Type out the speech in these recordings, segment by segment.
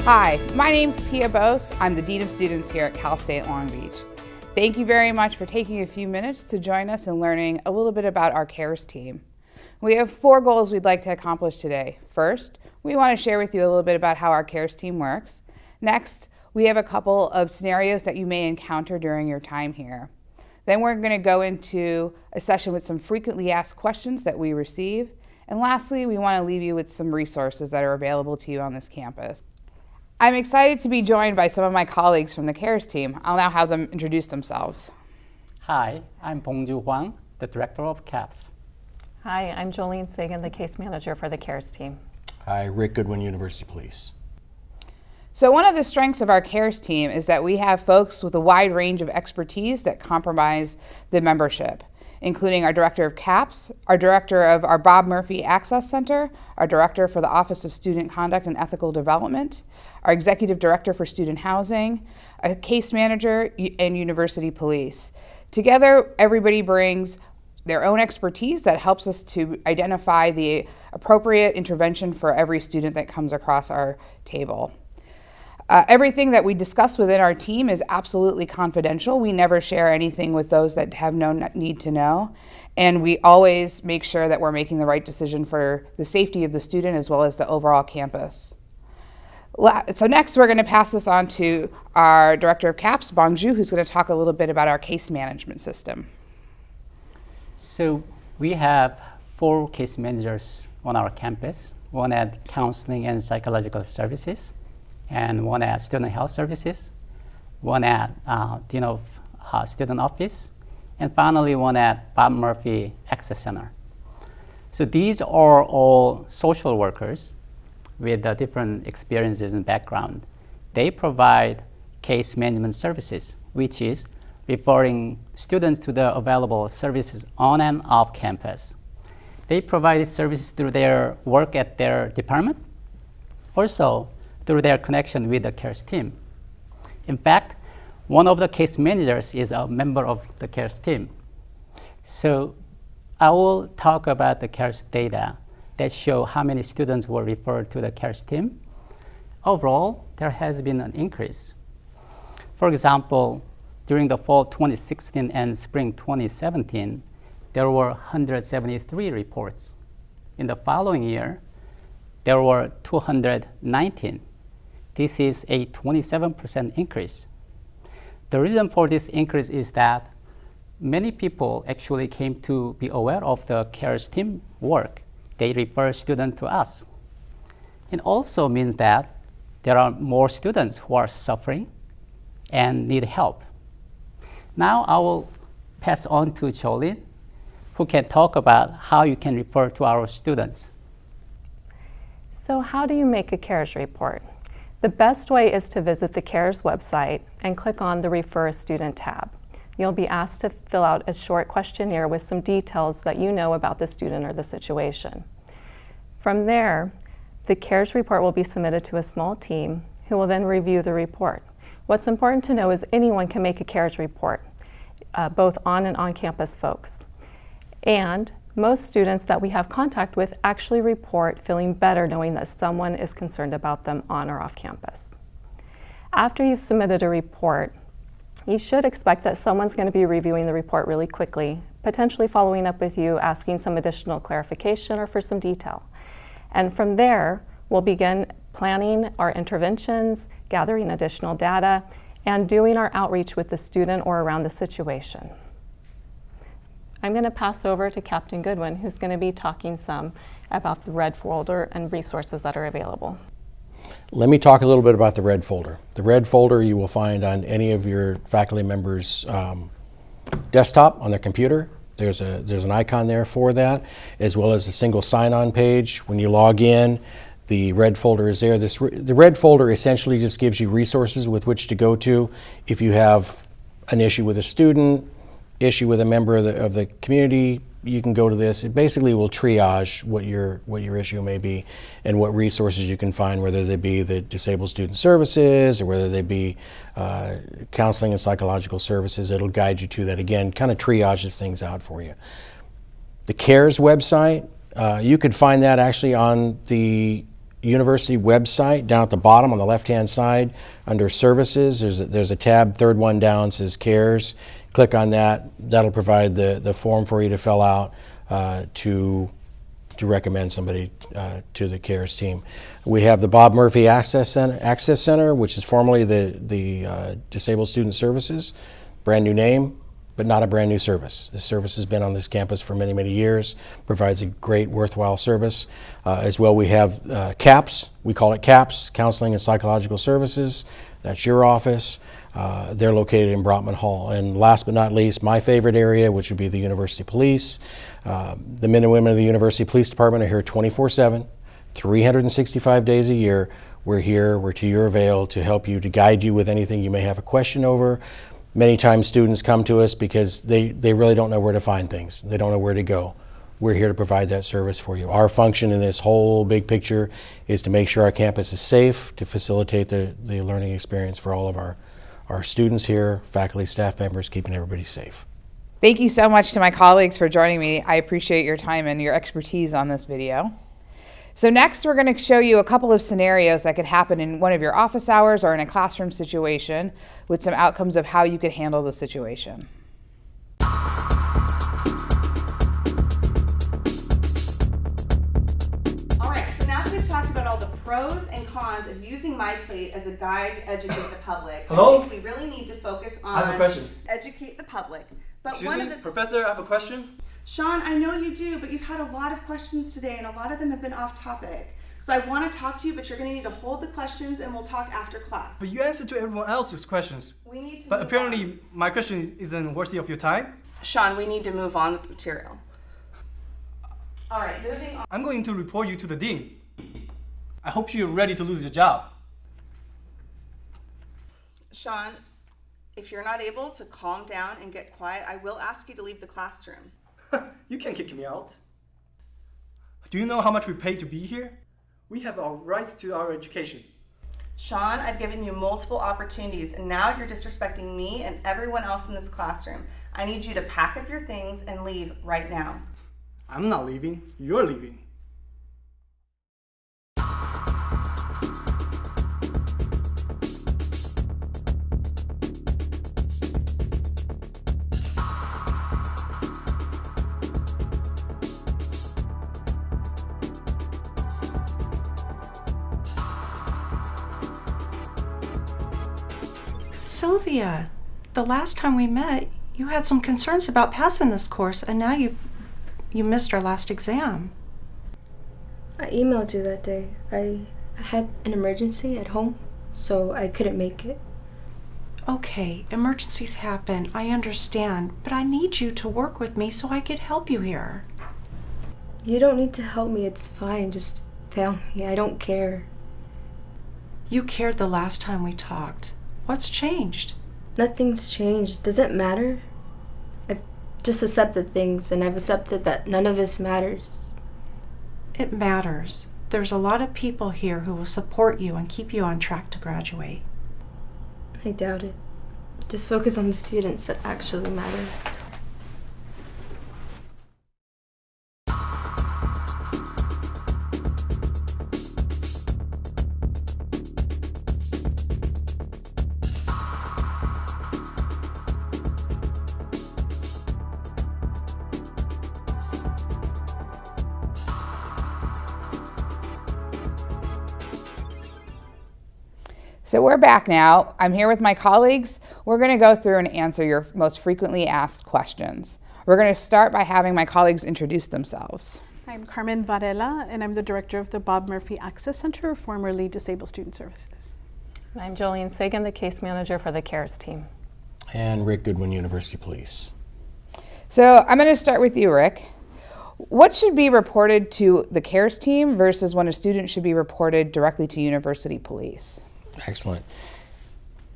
Hi, my name's Pia Bose. I'm the Dean of Students here at Cal State Long Beach. Thank you very much for taking a few minutes to join us in learning a little bit about our CARES team. We have 4 goals we'd like to accomplish today. First, we want to share with you a little bit about how our CARES team works. Next, we have a couple of scenarios that you may encounter during your time here. Then we're going to go into a session with some frequently asked questions that we receive. And lastly, we want to leave you with some resources that are available to you on this campus. I'm excited to be joined by some of my colleagues from the CARES team. I'll now have them introduce themselves. Hi, I'm Bongju Huang, the Director of CAPS. Hi, I'm Jolene Sagan, the Case Manager for the CARES team. Hi, Rick Goodwin, University Police. So one of the strengths of our CARES team is that we have folks with a wide range of expertise that comprise the membership, including our Director of CAPS, our Director of our Bob Murphy Access Center, our Director for the Office of Student Conduct and Ethical Development, our Executive Director for Student Housing, a Case Manager, and University Police. Together, everybody brings their own expertise that helps us to identify the appropriate intervention for every student that comes across our table. Everything that we discuss within our team is absolutely confidential. We never share anything with those that have no need to know. And we always make sure that we're making the right decision for the safety of the student as well as the overall campus. So next we're going to pass this on to our Director of CAPS, Bongju, who's going to talk a little bit about our case management system. So we have 4 case managers on our campus, one at Counseling and Psychological Services, and one at Student Health Services, one at Dean of Student Office, and finally one at Bob Murphy Access Center. So these are all social workers with different experiences and background. They provide case management services, which is referring students to the available services on and off campus. They provide services through their work at their department, also through their connection with the CARES team. In fact, one of the case managers is a member of the CARES team. So I will talk about the CARES data that show how many students were referred to the CARES team. Overall, there has been an increase. For example, during the fall 2016 and spring 2017, there were 173 reports. In the following year, there were 219. This is a 27% increase. The reason for this increase is that many people actually came to be aware of the CARES team work. They refer students to us. It also means that there are more students who are suffering and need help. Now I will pass on to Jolene, who can talk about how you can refer to our students. So how do you make a CARES report? The best way is to visit the CARES website and click on the Refer a Student tab. You'll be asked to fill out a short questionnaire with some details that you know about the student or the situation. From there, the CARES report will be submitted to a small team who will then review the report. What's important to know is anyone can make a CARES report, both on and on-campus folks. And most students that we have contact with actually report feeling better knowing that someone is concerned about them on or off campus. After you've submitted a report, you should expect that someone's going to be reviewing the report really quickly, potentially following up with you, asking some additional clarification or for some detail. And from there, we'll begin planning our interventions, gathering additional data, and doing our outreach with the student or around the situation. I'm going to pass over to Captain Goodwin, who's going to be talking some about the red folder and resources that are available. Let me talk a little bit about the red folder. The red folder you will find on any of your faculty members' desktop on their computer. There's an icon there for that, as well as a single sign-on page. When you log in, the red folder is there. The red folder essentially just gives you resources with which to go to if you have an issue with a student, issue with a member of the community. You can go to this. It basically will triage what your issue may be and what resources you can find, whether they be the Disabled Student Services or whether they be counseling and psychological services. It'll guide you to that. Again, kind of triages things out for you. The CARES website, you could find that actually on the university website, down at the bottom on the left-hand side, under Services, there's a tab, third one down, says Cares. Click on that. That'll provide the form for you to fill out to recommend somebody to the CARES team. We have the Bob Murphy Access Center, which is formerly the Disabled Student Services. Brand new name, but not a brand new service. This service has been on this campus for many, many years, provides a great, worthwhile service. As well, we have CAPS. We call it CAPS, Counseling and Psychological Services. That's your office. They're located in Brotman Hall. And last but not least, my favorite area, which would be the University Police. The men and women of the University Police Department are here 24/7, 365 days a year. We're here, we're to your avail to help you, to guide you with anything you may have a question over. Many times students come to us because they really don't know where to find things. They don't know where to go. We're here to provide that service for you. Our function in this whole big picture is to make sure our campus is safe, to facilitate the learning experience for all of our students here, faculty, staff members, keeping everybody safe. Thank you so much to my colleagues for joining me. I appreciate your time and your expertise on this video. So next, we're going to show you a couple of scenarios that could happen in one of your office hours or in a classroom situation with some outcomes of how you could handle the situation. All right, so now that we've talked about all the pros and cons of using MyPlate as a guide to educate the public, Hello? I think we really need to focus on I have a question. educate the public. But Excuse one me, of the Professor, I have a question. Sean, I know you do, but you've had a lot of questions today, and a lot of them have been off topic. So I want to talk to you, but you're going to need to hold the questions, and we'll talk after class. But you answered to everyone else's questions. We need to. But move apparently, on. my question isn't worthy of your time. Sean, we need to move on with the material. All right, moving on. I'm going to report you to the dean. I hope you're ready to lose your job. Sean, if you're not able to calm down and get quiet, I will ask you to leave the classroom. You can't kick me out. Do you know how much we pay to be here? We have our rights to our education. Sean, I've given you multiple opportunities, and now you're disrespecting me and everyone else in this classroom. I need you to pack up your things and leave right now. I'm not leaving. You're leaving. Sylvia, the last time we met, you had some concerns about passing this course, and now you missed our last exam. I emailed you that day. I had an emergency at home, so I couldn't make it. Okay, emergencies happen, I understand, but I need you to work with me so I could help you here. You don't need to help me, it's fine. Just fail me. I don't care. You cared the last time we talked. What's changed? Nothing's changed. Does it matter? I've just accepted things, and I've accepted that none of this matters. It matters. There's a lot of people here who will support you and keep you on track to graduate. I doubt it. Just focus on the students that actually matter. So we're back now. I'm here with my colleagues. We're going to go through and answer your most frequently asked questions. We're going to start by having my colleagues introduce themselves. I'm Carmen Varela, and I'm the director of the Bob Murphy Access Center, formerly Disabled Student Services. And I'm Jolene Sagan, the case manager for the CARES team. And Rick Goodwin, University Police. So I'm going to start with you, Rick. What should be reported to the CARES team versus when a student should be reported directly to University Police? Excellent.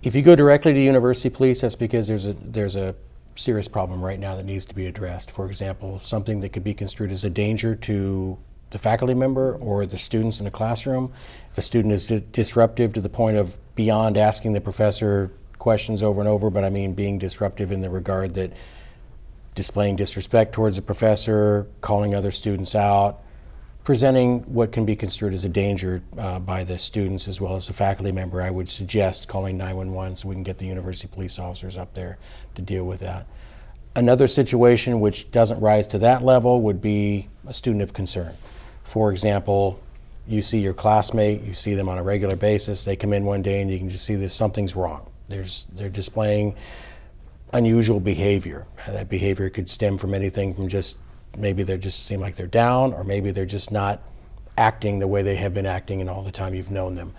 If you go directly to University Police, that's because there's a serious problem right now that needs to be addressed. For example, something that could be construed as a danger to the faculty member or the students in the classroom. If a student is disruptive to the point of beyond asking the professor questions over and over, but I mean being disruptive in the regard that displaying disrespect towards the professor, calling other students out, presenting what can be construed as a danger by the students as well as the faculty member, I would suggest calling 911 so we can get the university police officers up there to deal with that. Another situation which doesn't rise to that level would be a student of concern. For example, you see your classmate, you see them on a regular basis, they come in one day and you can just see that something's wrong. They're displaying unusual behavior. That behavior could stem from anything from just maybe they just seem like they're down, or maybe they're just not acting the way they have been acting in all the time you've known them.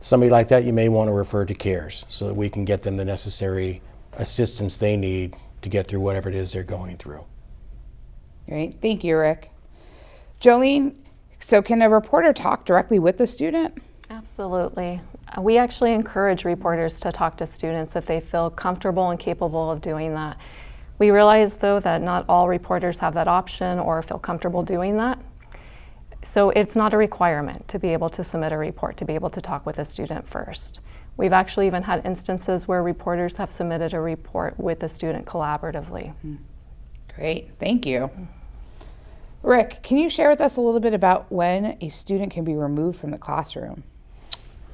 Somebody like that you may want to refer to CARES so that we can get them the necessary assistance they need to get through whatever it is they're going through. Great, thank you, Rick. Jolene, so can a reporter talk directly with the student? Absolutely. We actually encourage reporters to talk to students if they feel comfortable and capable of doing that. We realize, though, that not all reporters have that option or feel comfortable doing that. So it's not a requirement to be able to submit a report, to be able to talk with a student first. We've actually even had instances where reporters have submitted a report with a student collaboratively. Great, thank you. Rick, can you share with us a little bit about when a student can be removed from the classroom?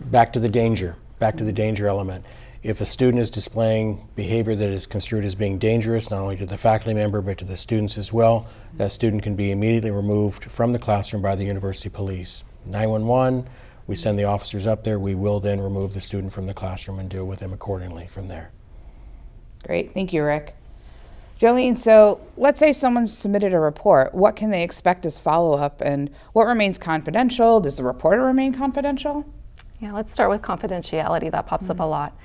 Back to the danger element. If a student is displaying behavior that is construed as being dangerous, not only to the faculty member, but to the students as well, that student can be immediately removed from the classroom by the university police. 911, we send the officers up there. We will then remove the student from the classroom and deal with them accordingly from there. Great, thank you, Rick. Jolene, so let's say someone submitted a report. What can they expect as follow-up, and what remains confidential? Does the reporter remain confidential? Yeah, let's start with confidentiality. That pops up a lot.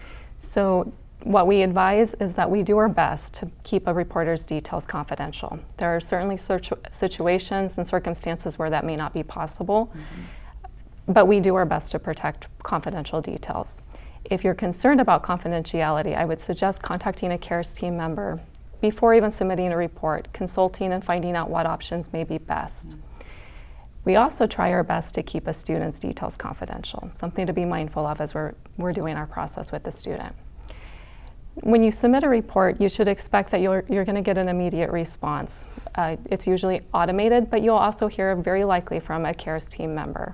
So what we advise is that we do our best to keep a reporter's details confidential. There are certainly situations and circumstances where that may not be possible, but we do our best to protect confidential details. If you're concerned about confidentiality, I would suggest contacting a CARES team member before even submitting a report, consulting and finding out what options may be best. We also try our best to keep a student's details confidential, something to be mindful of as we're doing our process with the student. When you submit a report, you should expect that you're going to get an immediate response. It's usually automated, but you'll also hear very likely from a CARES team member.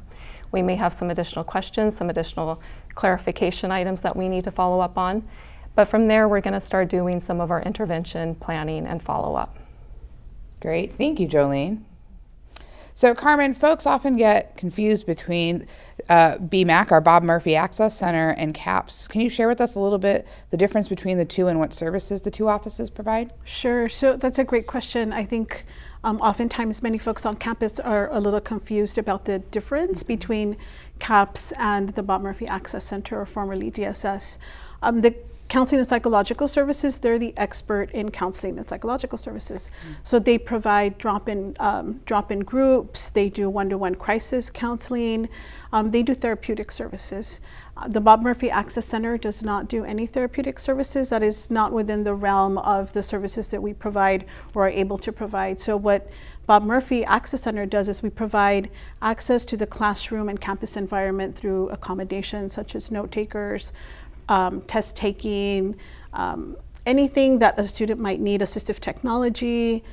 We may have some additional questions, some additional clarification items that we need to follow up on, but from there we're going to start doing some of our intervention planning and follow-up. Great, thank you, Jolene. So Carmen, folks often get confused between BMAC, our Bob Murphy Access Center, and CAPS. Can you share with us a little bit the difference between the two and what services the two offices provide? Sure, so that's a great question. I think oftentimes many folks on campus are a little confused about the difference between CAPS and the Bob Murphy Access Center, or formerly DSS. The Counseling and Psychological Services, they're the expert in counseling and psychological services. So they provide drop-in groups, they do one-to-one crisis counseling, they do therapeutic services. The Bob Murphy Access Center does not do any therapeutic services. That is not within the realm of the services that we provide or are able to provide. So what Bob Murphy Access Center does is we provide access to the classroom and campus environment through accommodations such as note takers, test taking, anything that a student might need, assistive technology,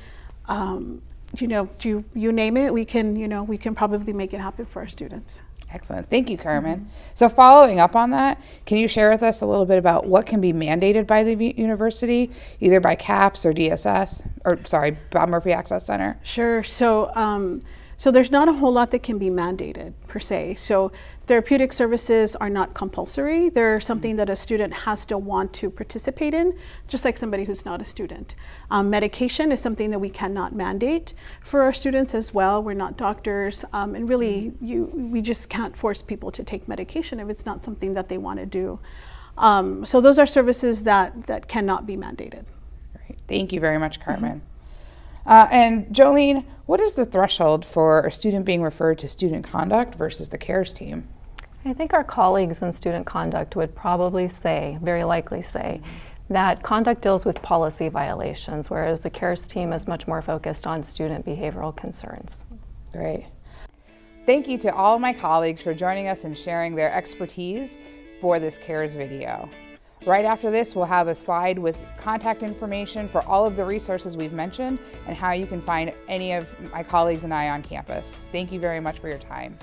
you name it, we can probably make it happen for our students. Excellent, thank you, Carmen. So following up on that, can you share with us a little bit about what can be mandated by the university, either by CAPS or DSS, Bob Murphy Access Center? Sure, so there's not a whole lot that can be mandated per se. So therapeutic services are not compulsory. They're something that a student has to want to participate in, just like somebody who's not a student. Medication is something that we cannot mandate for our students as well. We're not doctors, and really we just can't force people to take medication if it's not something that they want to do. So those are services that cannot be mandated. Great. Thank you very much, Carmen. And Jolene, what is the threshold for a student being referred to student conduct versus the CARES team? I think our colleagues in student conduct would probably say, very likely say, that conduct deals with policy violations, whereas the CARES team is much more focused on student behavioral concerns. Great. Thank you to all of my colleagues for joining us and sharing their expertise for this CARES video. Right after this, we'll have a slide with contact information for all of the resources we've mentioned and how you can find any of my colleagues and I on campus. Thank you very much for your time.